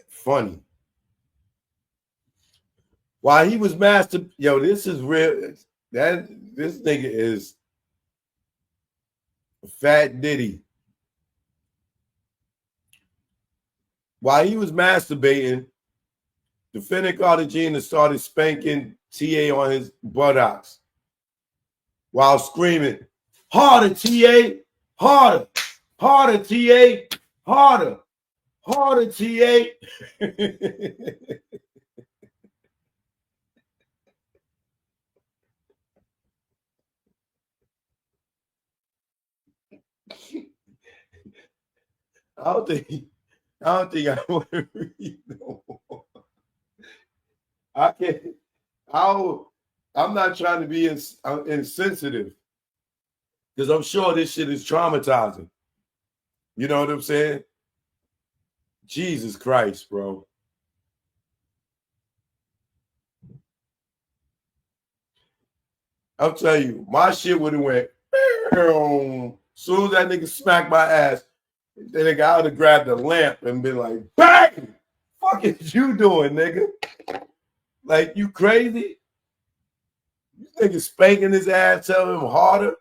Funny. While he was yo, this is real. This nigga is Fat Diddy. While he was masturbating, defendant Cartagena started spanking TA on his buttocks while screaming, "Harder, TA! Harder! Harder, TA! Harder! Harder, TA!" I don't think I want to read no more. I can't. I'm not trying to be insensitive because I'm sure this shit is traumatizing. You know what I'm saying? Jesus Christ, bro. I'll tell you, my shit would have went. Soon as that nigga smacked my ass, then nigga I would have grabbed a lamp and been like, "Bang! Fuck is you doing, nigga? Like you crazy? You nigga spanking his ass, telling him harder."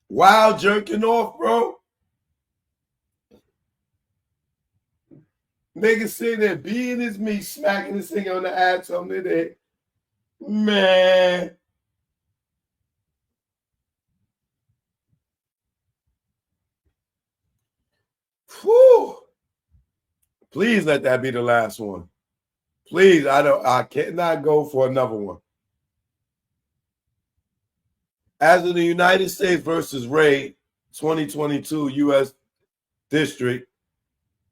While jerking off, bro. Nigga sitting there being his meat, smacking this thing on the ass, something there. Man. Whew. Please let that be the last one. Please, I cannot go for another one. As in the United States versus Ray, 2022 U.S. District,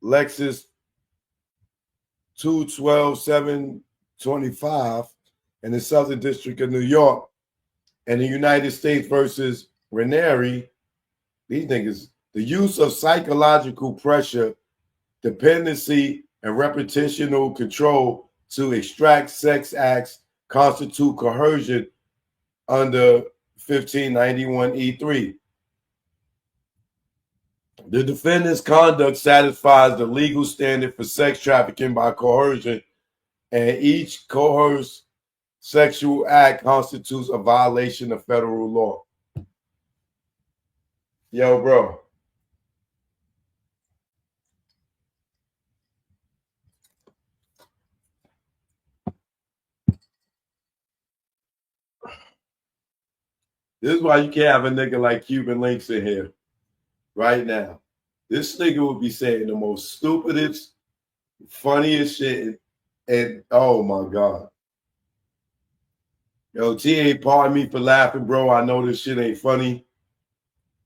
Lexus 212-725 in the Southern District of New York, and the United States versus Ranieri, these niggas, the use of psychological pressure, dependency, and repetitional control to extract sex acts constitute coercion under 1591E3. The defendant's conduct satisfies the legal standard for sex trafficking by coercion, and each coerced sexual act constitutes a violation of federal law. Yo, bro. This is why you can't have a nigga like Cuban Links in here right now. This nigga would be saying the most stupidest, funniest shit. And oh my God. Yo, TA, pardon me for laughing, bro. I know this shit ain't funny,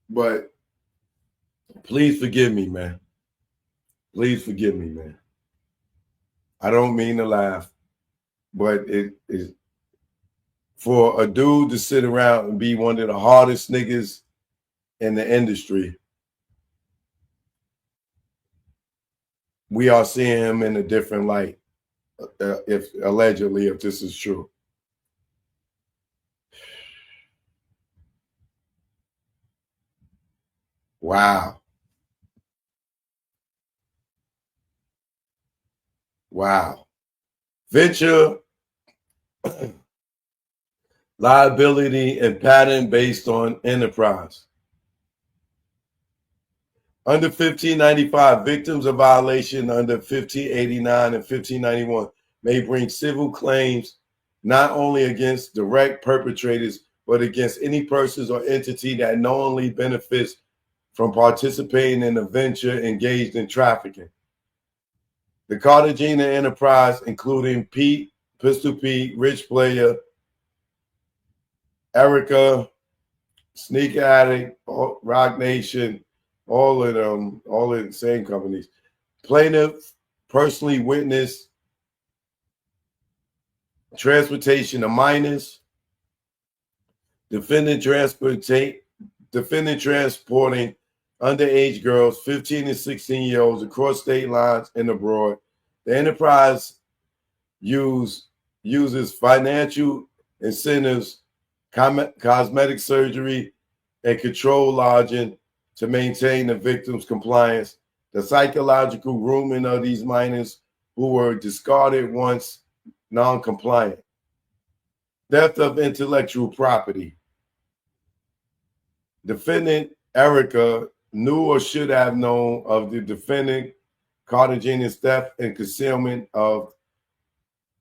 but please forgive me, man. Please forgive me, man. I don't mean to laugh, but it is for a dude to sit around and be one of the hardest niggas in the industry. We are seeing him in a different light, if allegedly, if this is true. Wow. Wow. Venture, liability, and pattern based on enterprise. Under 1595, victims of violation under 1589 and 1591 may bring civil claims not only against direct perpetrators, but against any persons or entity that knowingly benefits from participating in a venture engaged in trafficking. The Cartagena enterprise, including Pete, Pistol Pete, Rich Player, Erica, Sneaker Addict, Rock Nation, all of them, all of the same companies. Plaintiff personally witnessed transportation of minors, defendant transporting underage girls, 15 and 16-year-olds across state lines and abroad. The enterprise uses financial incentives, cosmetic surgery, and control lodging to maintain the victim's compliance, the psychological grooming of these minors who were discarded once non-compliant, theft of intellectual property. Defendant Erica knew or should have known of the defendant Cartagena's theft and concealment of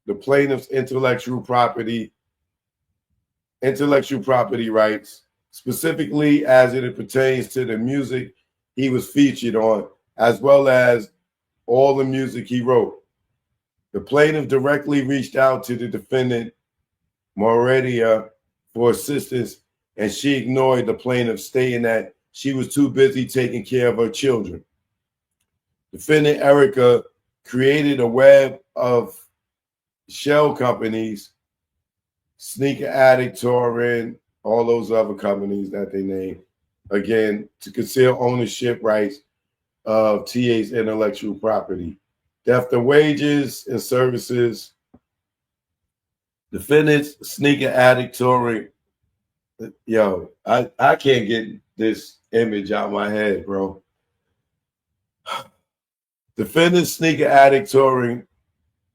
the plaintiff's intellectual property rights, specifically as it pertains to the music he was featured on, as well as all the music he wrote. The plaintiff directly reached out to the defendant, Moretia, for assistance, and she ignored the plaintiff, stating that she was too busy taking care of her children. Defendant Erica created a web of shell companies, Sneaker Addict, Torrent, all those other companies that they named, again, to conceal ownership rights of TA's intellectual property. Theft of wages and services. Defendants, Sneaker Addict, Torrent. Yo, I can't get this image out of my head, bro. Defendants, Sneaker Addict, Touring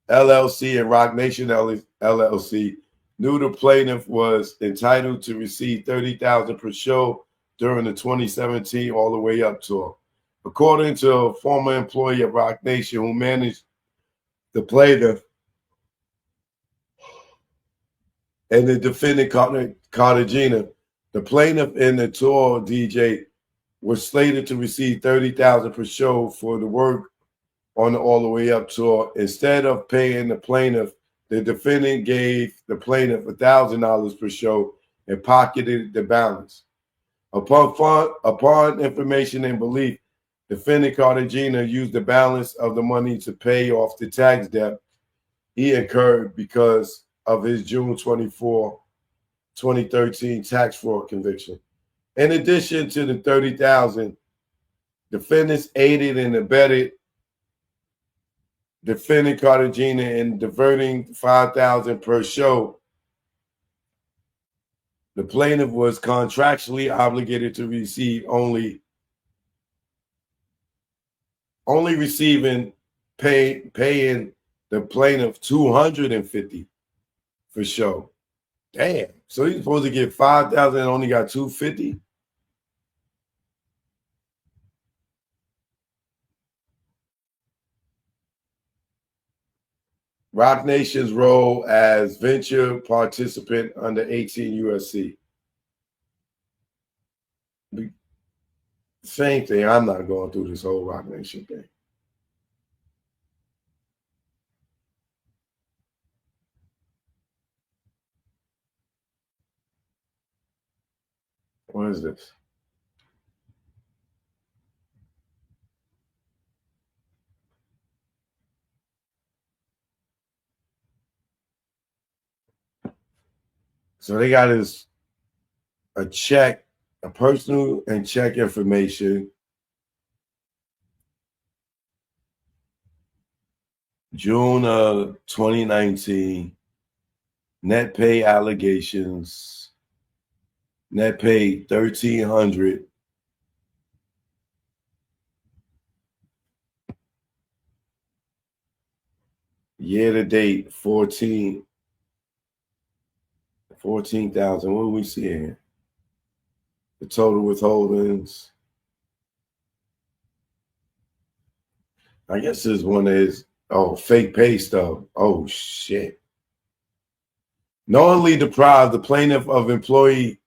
LLC and Rock Nation LLC knew the plaintiff was entitled to receive $30,000 per show during the 2017 All the Way Up tour. According to a former employee of Rock Nation who managed the plaintiff and the defendant Cartagena, the plaintiff and the tour DJ were slated to receive $30,000 per show for the work on the All the Way Up tour. Instead of paying the plaintiff, the defendant gave the plaintiff $1,000 per show and pocketed the balance. Upon information and belief, defendant Cartagena used the balance of the money to pay off the tax debt he incurred because of his June 24, 2013 tax fraud conviction. In addition to the $30,000, defendants aided and abetted defendant Cartagena in diverting $5,000 per show. The plaintiff was contractually obligated to receive only paying the plaintiff $250 for show. Damn. So he's supposed to get $5,000 and only got $250. Rock Nation's role as venture participant under 18 USC. Same thing. I'm not going through this whole Rock Nation thing. What is this? So they got a check, a personal and check information. June of 2019, net pay allegations, net pay $1,300. Year to date, 14,000. What do we see here? The total withholdings. I guess this one is, fake pay stuff. Oh, shit. Knowingly deprived the plaintiff of employee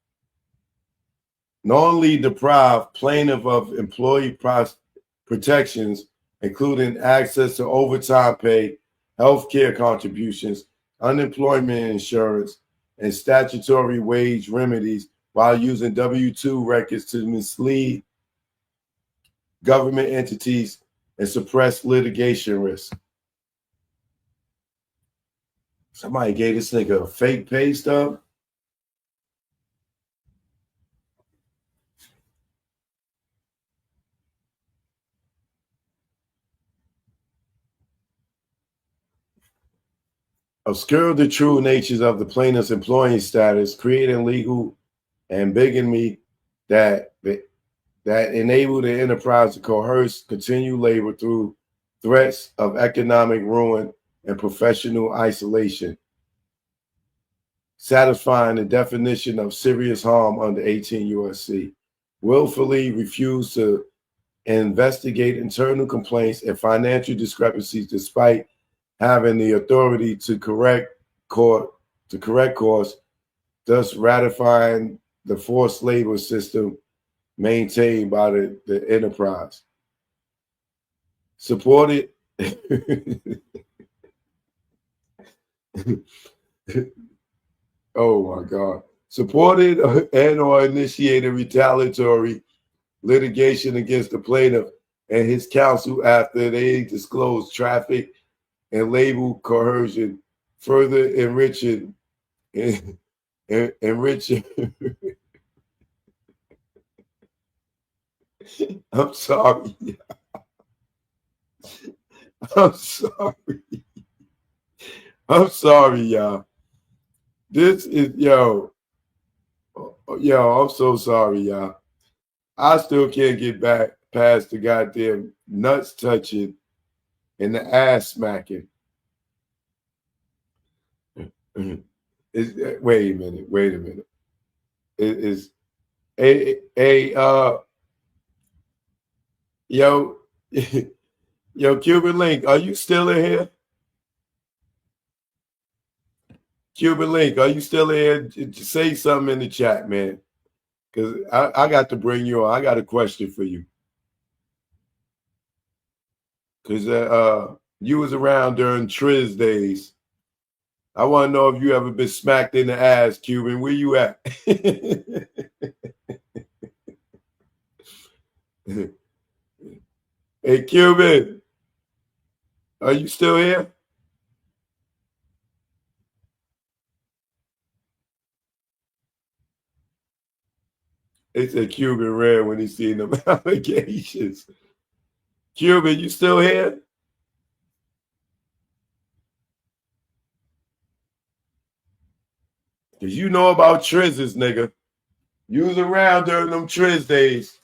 protections, including access to overtime pay, health care contributions, unemployment insurance, and statutory wage remedies while using W-2 records to mislead government entities and suppress litigation risk. Somebody gave this nigga a fake pay stub. Obscure the true natures of the plaintiff's employee status, creating legal ambiguity that enable the enterprise to coerce continued labor through threats of economic ruin and professional isolation, satisfying the definition of serious harm under 18 U.S.C. Willfully refuse to investigate internal complaints and financial discrepancies despite having the authority to correct course, thus ratifying the forced labor system maintained by the enterprise. Supported oh my God. Supported and or initiated retaliatory litigation against the plaintiff and his counsel after they disclosed traffic and label coercion, further enriching enriching. I'm sorry. I'm sorry. I'm sorry, y'all. This is I'm so sorry, y'all. I still can't get back past the goddamn nuts touching and the ass smacking. Wait a minute. It is yo yo Cuban Link, are you still in here? Cuban Link, are you still in here? Say something in the chat, man. Because I got to bring you on. I got a question for you. Because you was around during Triz days. I want to know if you ever been smacked in the ass, Cuban. Where you at? Hey, Cuban, are you still here? They said Cuban ran when he seen them allegations. Cuban, you still here? Because you know about Triz's, nigga. You was around during them Triz days.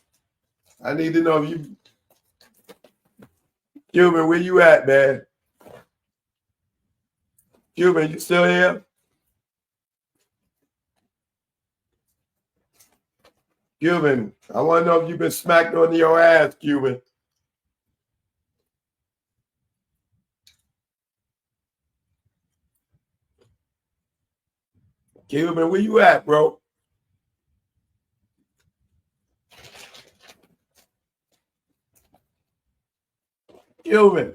I need to know if you... Cuban, where you at, man? Cuban, you still here? Cuban, I want to know if you've been smacked on your ass, Cuban. Cuban, where you at, bro? Cuban.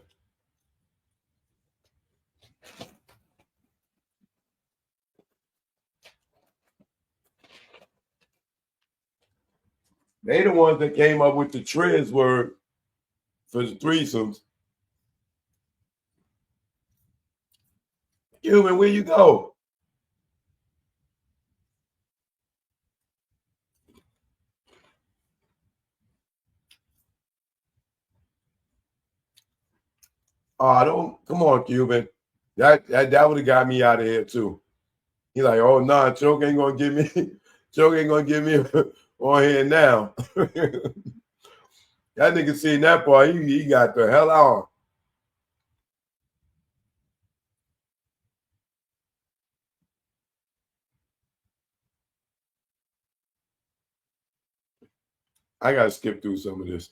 They the ones that came up with the Triz word for the threesomes. Cuban, where you go? Oh, don't come on, Cuban. That would have got me out of here too. He like, oh nah, Choke ain't gonna get me. Choke ain't gonna get me on here now. That nigga seen that part. He got the hell out. I gotta skip through some of this.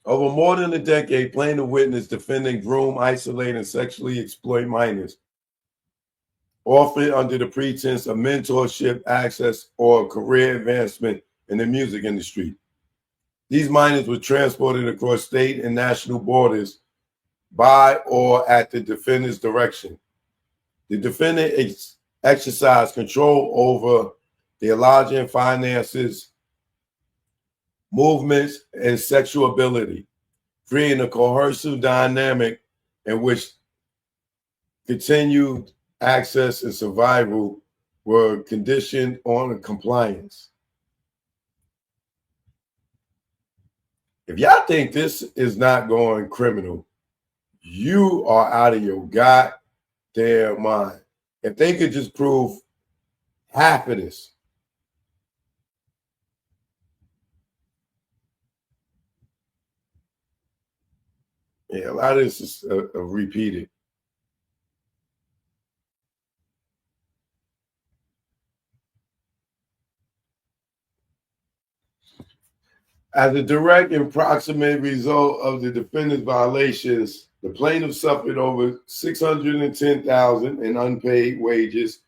Over more than a decade, plaintiff witness defending groom, isolate, and sexually exploit minors, often under the pretense of mentorship, access, or career advancement in the music industry. These minors were transported across state and national borders by or at the defendant's direction. The defendant exercised control over their lodging, finances, movements, and sexual ability, creating a coercive dynamic in which continued access and survival were conditioned on compliance. If y'all think this is not going criminal, you are out of your goddamn mind. If they could just prove half of this. Yeah, a lot of this is repeated. As a direct and proximate result of the defendant's violations, the plaintiff suffered over $610,000 in unpaid wages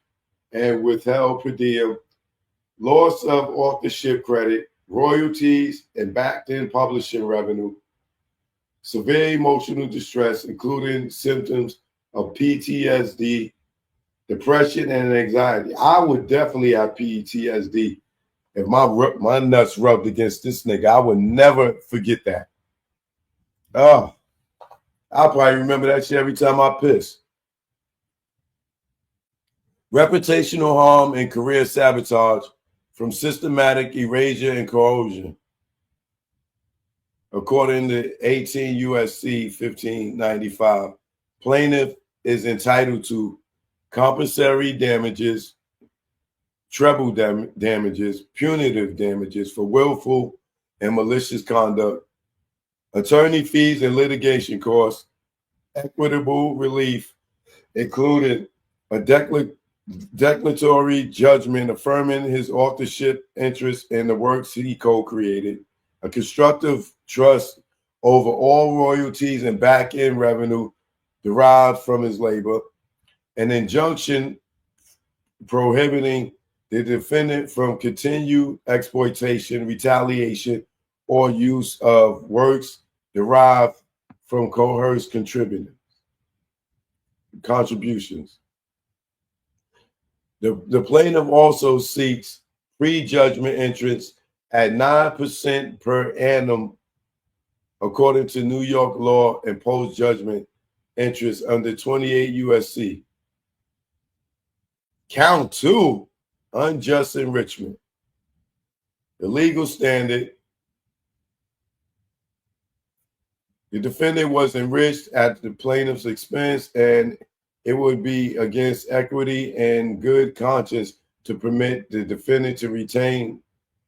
and withheld per diem, loss of authorship credit, royalties, and backed-in publishing revenue, severe emotional distress, including symptoms of PTSD, depression, and anxiety. I would definitely have PTSD if my nuts rubbed against this nigga. I would never forget that. Oh, I'll probably remember that shit every time I piss. Reputational harm and career sabotage from systematic erasure and corrosion. According to 18 USC 1595, plaintiff is entitled to compensatory damages, treble damages, punitive damages for willful and malicious conduct, attorney fees and litigation costs, equitable relief, including a declaratory judgment affirming his authorship interest in the works he co-created, a constructive trust over all royalties and back-end revenue derived from his labor, an injunction prohibiting the defendant from continued exploitation, retaliation, or use of works derived from coerced contributions. The plaintiff also seeks prejudgment interest at 9% per annum, according to New York law, and post-judgment interest under 28 USC. Count 2, unjust enrichment. The legal standard: the defendant was enriched at the plaintiff's expense, and it would be against equity and good conscience to permit the defendant to retain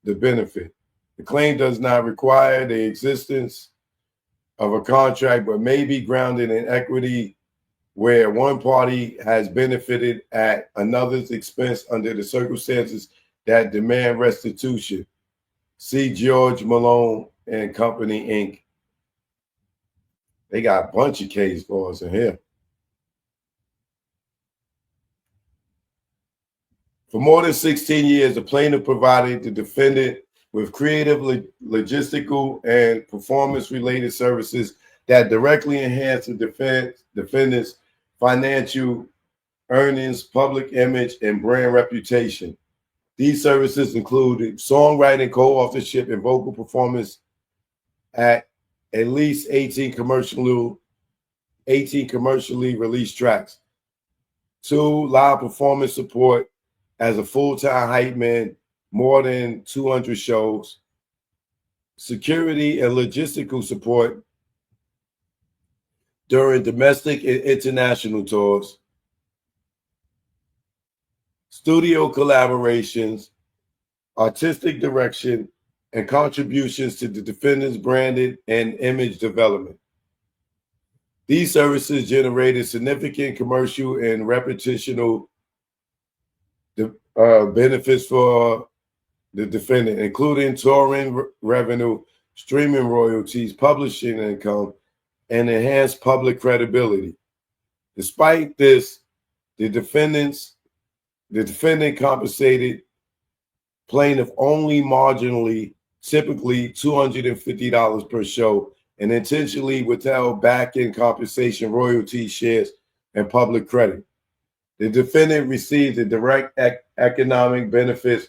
the benefit. The claim does not require the existence of a contract, but may be grounded in equity where one party has benefited at another's expense under the circumstances that demand restitution. See George Malone and Company, Inc. They got a bunch of case laws in here. For more than 16 years, the plaintiff provided the defendant with creative, logistical, and performance-related services that directly enhance the defendant's financial earnings, public image, and brand reputation. These services included songwriting, co-authorship, and vocal performance at least 18 commercially released tracks. 2, live performance support as a full-time hype man, more than 200 shows. Security and logistical support during domestic and international tours. Studio collaborations, artistic direction, and contributions to the defendant's branded and image development. These services generated significant commercial and reputational benefits for the defendant, including touring revenue, streaming royalties, publishing income, and enhanced public credibility. Despite this, the defendant compensated plaintiff only marginally, typically $250 per show, and intentionally withheld back-end compensation, royalty shares, and public credit. The defendant received the direct economic benefits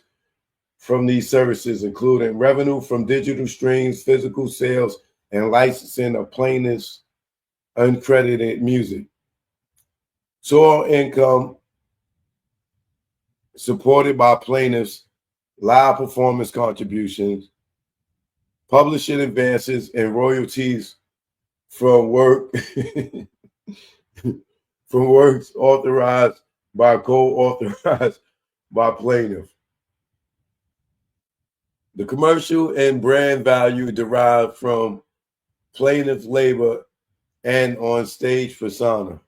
from these services, including revenue from digital streams, physical sales, and licensing of plaintiff's uncredited music. Tour income supported by plaintiffs' live performance contributions, publishing advances, and royalties from work from works authorized by co-authorized by plaintiff. The commercial and brand value derived from plaintiff's labor and on stage persona.